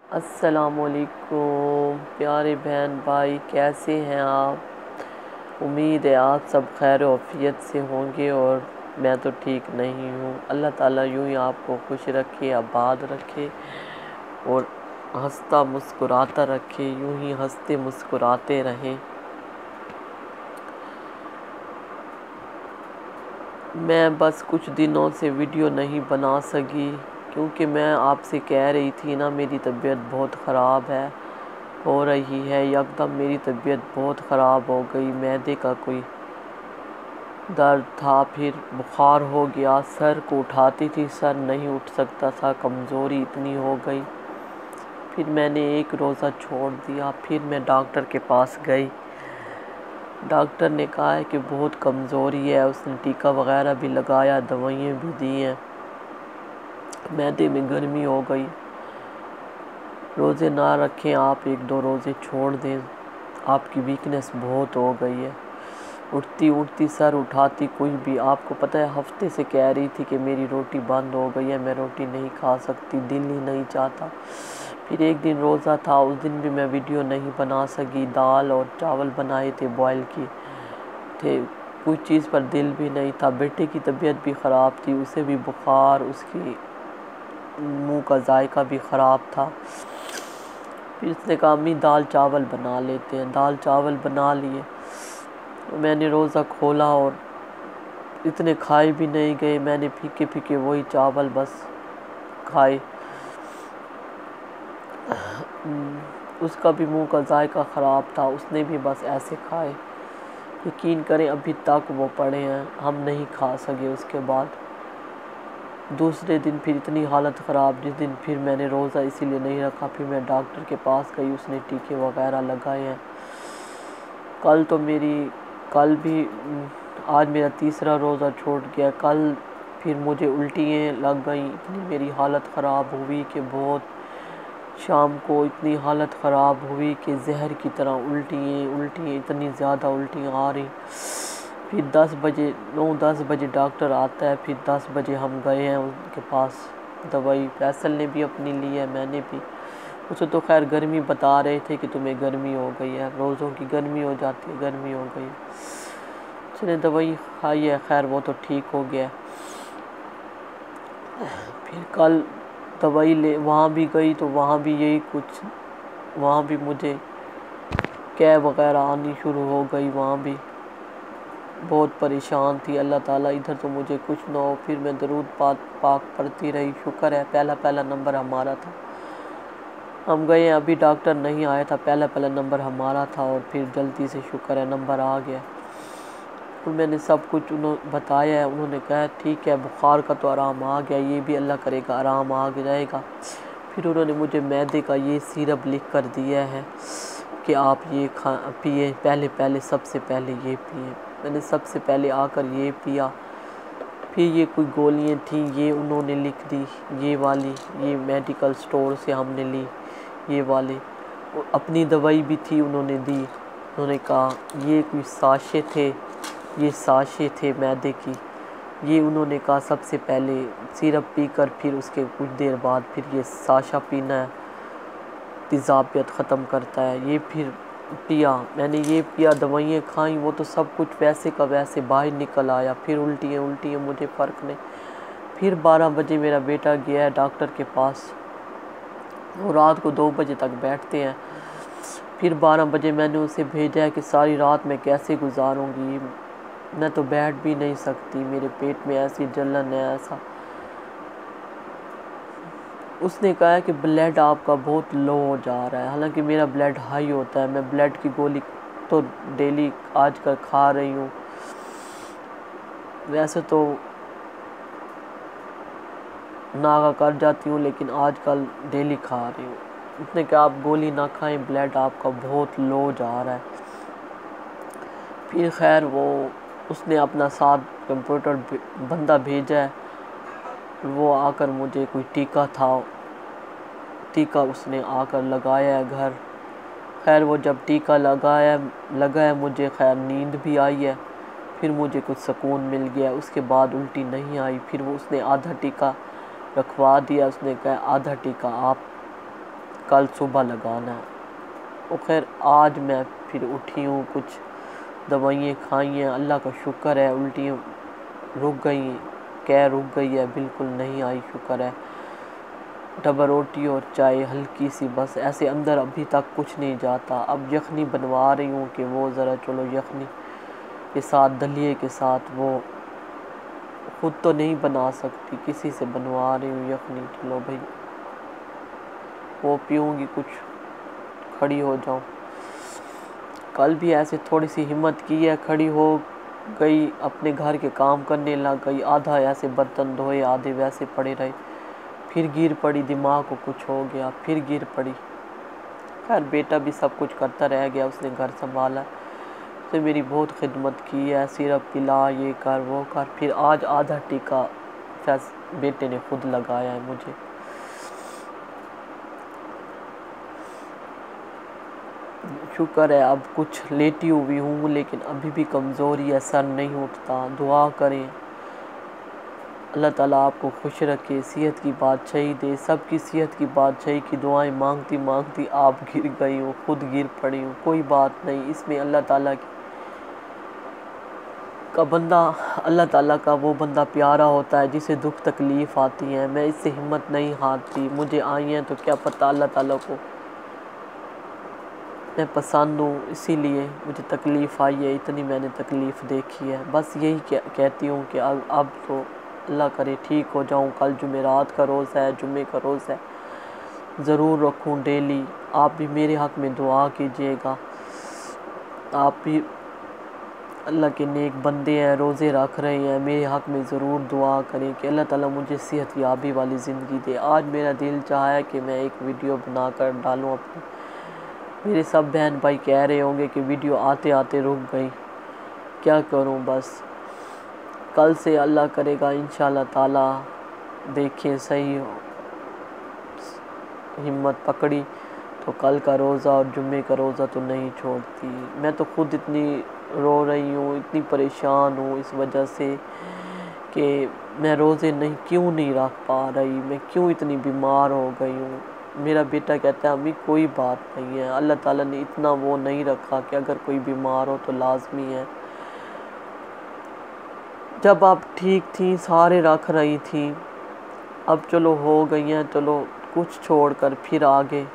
अस्सलामुअलैकुम प्यारे बहन भाई, कैसे हैं आप। उम्मीद है आप सब खैर वफ़ियत से होंगे और मैं तो ठीक नहीं हूँ। अल्लाह ताला यूँ ही आपको खुश रखे, आबाद रखे और हंसता मुस्कुराता रखे, यूँ ही हंसते मुस्कुराते रहें। मैं बस कुछ दिनों से वीडियो नहीं बना सकी क्योंकि मैं आपसे कह रही थी ना, मेरी तबीयत बहुत ख़राब है, हो रही है। एकदम मेरी तबीयत बहुत ख़राब हो गई, मैदे का कोई दर्द था, फिर बुखार हो गया, सर को उठाती थी सर नहीं उठ सकता था, कमज़ोरी इतनी हो गई। फिर मैंने एक रोज़ा छोड़ दिया, फिर मैं डॉक्टर के पास गई। डॉक्टर ने कहा है कि बहुत कमज़ोरी है, उसने टीका वगैरह भी लगाया, दवाइयाँ भी दी हैं, मैदे में गर्मी हो गई। रोज़े ना रखें आप, 1-2 रोज़े छोड़ दें, आपकी वीकनेस बहुत हो गई है। उठती उठती सर उठाती कोई भी, आपको पता है हफ्ते से कह रही थी कि मेरी रोटी बंद हो गई है, मैं रोटी नहीं खा सकती, दिल ही नहीं चाहता। फिर एक दिन रोज़ा था, उस दिन भी मैं वीडियो नहीं बना सकी, दाल और चावल बनाए थे, बॉयल किए थे, कोई चीज़ पर दिल भी नहीं था। बेटे की तबीयत भी ख़राब थी, उसे भी बुखार, उसकी मुंह का जायका भी ख़राब था। फिर उसने कहा अम्मी दाल चावल बना लेते हैं, दाल चावल बना लिए। तो मैंने रोज़ा खोला और इतने खाए भी नहीं गए, मैंने फीके फीके वही चावल बस खाए। उसका भी मुंह का जायका ख़राब था, उसने भी बस ऐसे खाए। यकीन करें अभी तक वो पड़े हैं, हम नहीं खा सके। उसके बाद दूसरे दिन फिर इतनी हालत ख़राब, जिस दिन फिर मैंने रोज़ा इसीलिए नहीं रखा, फिर मैं डॉक्टर के पास गई, उसने टीके वगैरह लगाए हैं। कल भी आज मेरा तीसरा रोज़ा छूट गया। कल फिर मुझे उल्टियाँ लग गई, इतनी मेरी हालत ख़राब हुई कि बहुत, शाम को इतनी हालत ख़राब हुई कि जहर की तरह उल्टियाँ इतनी ज़्यादा उल्टियाँ आ रही। फिर 9-10 बजे डॉक्टर आता है, फिर 10 बजे हम गए हैं उनके पास। दवाई फैसल ने भी अपनी ली है, मैंने भी। उसे तो खैर गर्मी बता रहे थे कि तुम्हें गर्मी हो गई है, रोज़ों की गर्मी हो जाती है, गर्मी हो गई। उसने दवाई खाई है, खैर वो तो ठीक हो गया। फिर कल दवाई ले वहाँ भी गई तो वहाँ भी यही कुछ, वहाँ भी मुझे कैब वगैरह आनी शुरू हो गई, वहाँ भी बहुत परेशान थी। अल्लाह ताला इधर तो मुझे कुछ ना हो। फिर मैं दरूद पाक पढ़ती रही, शुक्र है पहला नंबर हमारा था। हम गए, अभी डॉक्टर नहीं आया था, पहला नंबर हमारा था और फिर जल्दी से शुक्र है नंबर आ गया। और मैंने सब कुछ उन्होंने बताया है, उन्होंने कहा ठीक है बुखार का तो आराम आ गया, ये भी अल्लाह करेगा आराम आ जाएगा। फिर उन्होंने मुझे मैदे का ये सिरप लिख कर दिया है कि आप ये पिए, पहले सबसे पहले ये पिए। मैंने सबसे पहले आकर ये पिया। फिर ये कोई गोलियां थी, ये उन्होंने लिख दी, ये वाली, ये मेडिकल स्टोर से हमने ली ये वाली। और अपनी दवाई भी थी, उन्होंने दी। उन्होंने कहा ये कोई साशे थे, ये साशे थे मैदे की। ये उन्होंने कहा सबसे पहले सिरप पीकर फिर उसके कुछ देर बाद फिर ये साशा पीना है, तेज़ाबियत ख़त्म करता है। ये फिर पिया, मैंने ये पिया, दवाइयाँ खाई, वो तो सब कुछ वैसे का वैसे बाहर निकल आया। फिर उल्टियाँ मुझे फ़र्क नहीं। फिर 12 बजे मेरा बेटा गया है डॉक्टर के पास, वो रात को 2 बजे तक बैठते हैं। फिर 12 बजे मैंने उसे भेजा है कि सारी रात मैं कैसे गुजारूंगी, मैं तो बैठ भी नहीं सकती, मेरे पेट में ऐसी जलन है ऐसा। उसने कहा है कि ब्लड आपका बहुत लो हो जा रहा है, हालांकि मेरा ब्लड हाई होता है। मैं ब्लड की गोली तो डेली आजकल खा रही हूँ, वैसे तो नागा कर जाती हूँ लेकिन आजकल डेली खा रही हूँ। उसने कहा आप गोली ना खाएं, ब्लड आपका बहुत लो जा रहा है। फिर खैर उसने अपना साथ कंप्यूटर बंदा भेजा है, वो आकर मुझे कोई टीका उसने आकर लगाया है घर। खैर वो जब टीका लगा है मुझे खैर नींद भी आई है, फिर मुझे कुछ सुकून मिल गया, उसके बाद उल्टी नहीं आई। फिर उसने आधा टीका रखवा दिया, उसने कहा आधा टीका आप कल सुबह लगाना है। और खैर आज मैं फिर उठी हूँ, कुछ दवाइयाँ खाई हैं, अल्लाह का शुक्र है, उल्टियाँ रुक गई, क्या रुक गई है, बिल्कुल नहीं आई, शुक्र है। डबल रोटी और चाय हल्की सी, बस ऐसे अंदर अभी तक कुछ नहीं जाता। अब यखनी बनवा रही हूँ कि वो ज़रा चलो यखनी के साथ दलिए के साथ, वो खुद तो नहीं बना सकती, किसी से बनवा रही हूँ यखनी। चलो भाई वो पीऊँगी, कुछ खड़ी हो जाऊँ। कल भी ऐसे थोड़ी सी हिम्मत की है, खड़ी हो गई, अपने घर के काम करने लग गई, आधा ऐसे बर्तन धोए, आधे वैसे पड़े रहे, फिर गिर पड़ी, दिमाग को कुछ हो गया, फिर गिर पड़ी। खैर बेटा भी सब कुछ करता रह गया, उसने घर संभाला, उसने मेरी बहुत खिदमत की है, सिरप पिला, ये कर वो कर। फिर आज आधा टीका बेटे ने खुद लगाया है मुझे। शुक्र है अब कुछ लेटी हुई हूँ, लेकिन अभी भी कमज़ोरी है, सर नहीं उठता। दुआ करें अल्लाह ताला आपको खुश रखे, सेहत की बादशाही दे, सबकी सेहत की बादशाही की दुआएं मांगती मांगती आप गिर गई हो, खुद गिर पड़ी हूँ। कोई बात नहीं, इसमें अल्लाह ताला का बंदा, अल्लाह ताला का वो बंदा प्यारा होता है जिसे दुख तकलीफ़ आती है। मैं इससे हिम्मत नहीं हारती, मुझे आई हैं तो क्या पता अल्लाह ताला को मैं पसंद हूँ, इसीलिए मुझे तकलीफ़ आई है, इतनी मैंने तकलीफ़ देखी है। बस यही कहती हूँ कि अब तो अल्लाह करे ठीक हो जाऊँ। कल जुमेरात का रोज़ है, जुम्मे का रोज़ है, ज़रूर रखूँ डेली। आप भी मेरे हक़ में दुआ कीजिएगा, आप भी अल्लाह के नेक बंदे हैं, रोज़े रख रहे हैं, मेरे हक़ में ज़रूर दुआ करें कि अल्लाह ताला मुझे सेहत याबी वाली ज़िंदगी दे। आज मेरा दिल चाहा है कि मैं एक वीडियो बनाकर डालूँ अपनी। मेरे सब बहन भाई कह रहे होंगे कि वीडियो आते आते रुक गई, क्या करूं। बस कल से अल्लाह करेगा इंशाल्लाह ताला, देखें सही हो, हिम्मत पकड़ी तो कल का रोज़ा और जुम्मे का रोज़ा तो नहीं छोड़ती। मैं तो खुद इतनी रो रही हूँ, इतनी परेशान हूँ इस वजह से कि मैं रोज़े क्यों नहीं रख पा रही, मैं क्यों इतनी बीमार हो गई हूँ। मेरा बेटा कहता है अम्मी कोई बात नहीं है, अल्लाह ताला ने इतना वो नहीं रखा कि अगर कोई बीमार हो तो लाजमी है। जब आप ठीक थी सारे रख रही थी, अब चलो हो गई हैं, चलो कुछ छोड़कर फिर आगे।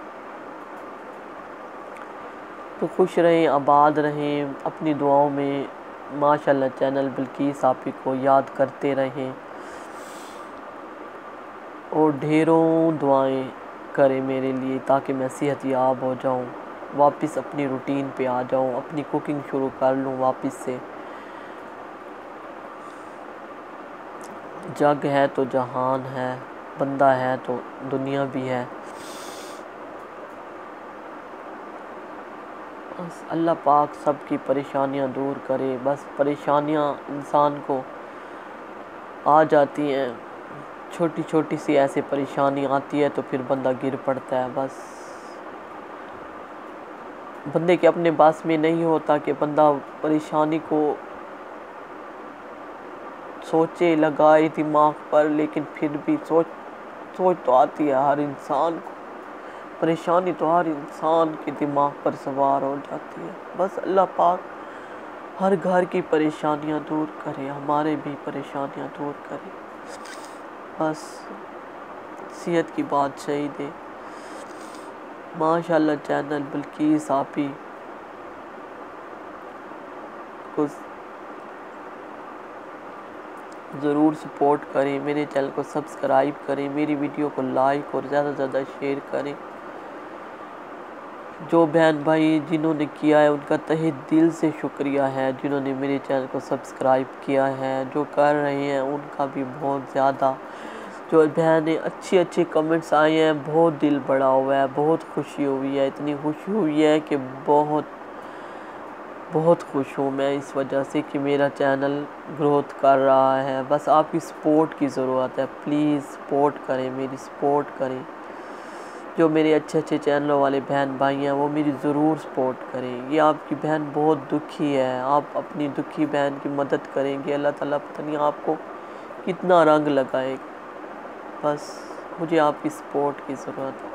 तो खुश रहें, आबाद रहें, अपनी दुआओं में माशाल्लाह चैनल बिल्किस आपी को याद करते रहें और ढेरों दुआएं करें मेरे लिए, ताकि मैं सेहत याब हो जाऊं, वापस अपनी रूटीन पे आ जाऊं, अपनी कुकिंग शुरू कर लूं वापस से। जग है तो जहान है, बंदा है तो दुनिया भी है। बस अल्लाह पाक सबकी परेशानियां दूर करे। बस परेशानियां इंसान को आ जाती हैं, छोटी छोटी सी ऐसे परेशानी आती है तो फिर बंदा गिर पड़ता है। बस बंदे के अपने बस में नहीं होता कि बंदा परेशानी को सोचे, लगाए दिमाग पर, लेकिन फिर भी सोच तो आती है हर इंसान को, परेशानी तो हर इंसान के दिमाग पर सवार हो जाती है। बस अल्लाह पाक हर घर की परेशानियां दूर करे, हमारे भी परेशानियां दूर करे, बस सेहत की बादशाही दे। माशाल्लाह चैनल बिल्किस आपी को ज़रूर सपोर्ट करें, मेरे चैनल को सब्सक्राइब करें, मेरी वीडियो को लाइक और ज़्यादा से ज़्यादा शेयर करें। जो बहन भाई जिन्होंने किया है उनका तहे दिल से शुक्रिया है, जिन्होंने मेरे चैनल को सब्सक्राइब किया है, जो कर रहे हैं उनका भी बहुत ज़्यादा। जो बहनें अच्छे कमेंट्स आए हैं, बहुत दिल बड़ा हुआ है, बहुत खुशी हुई है, इतनी खुशी हुई है कि बहुत खुश हूँ मैं इस वजह से कि मेरा चैनल ग्रोथ कर रहा है। बस आपकी सपोर्ट की ज़रूरत है, प्लीज़ सपोर्ट करें, मेरी सपोर्ट करें। जो मेरे अच्छे चैनलों वाले बहन भाई हैं वो मेरी ज़रूर सपोर्ट करें। ये आपकी बहन बहुत दुखी है, आप अपनी दुखी बहन की मदद करेंगे, अल्लाह ताला पता नहीं आपको कितना रंग लगाएगा। बस मुझे आपकी सपोर्ट की ज़रूरत है।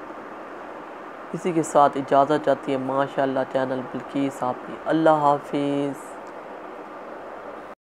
इसी के साथ इजाज़त चाहती है माशाल्लाह चैनल बिल्किस आप। अल्लाह हाफिज़।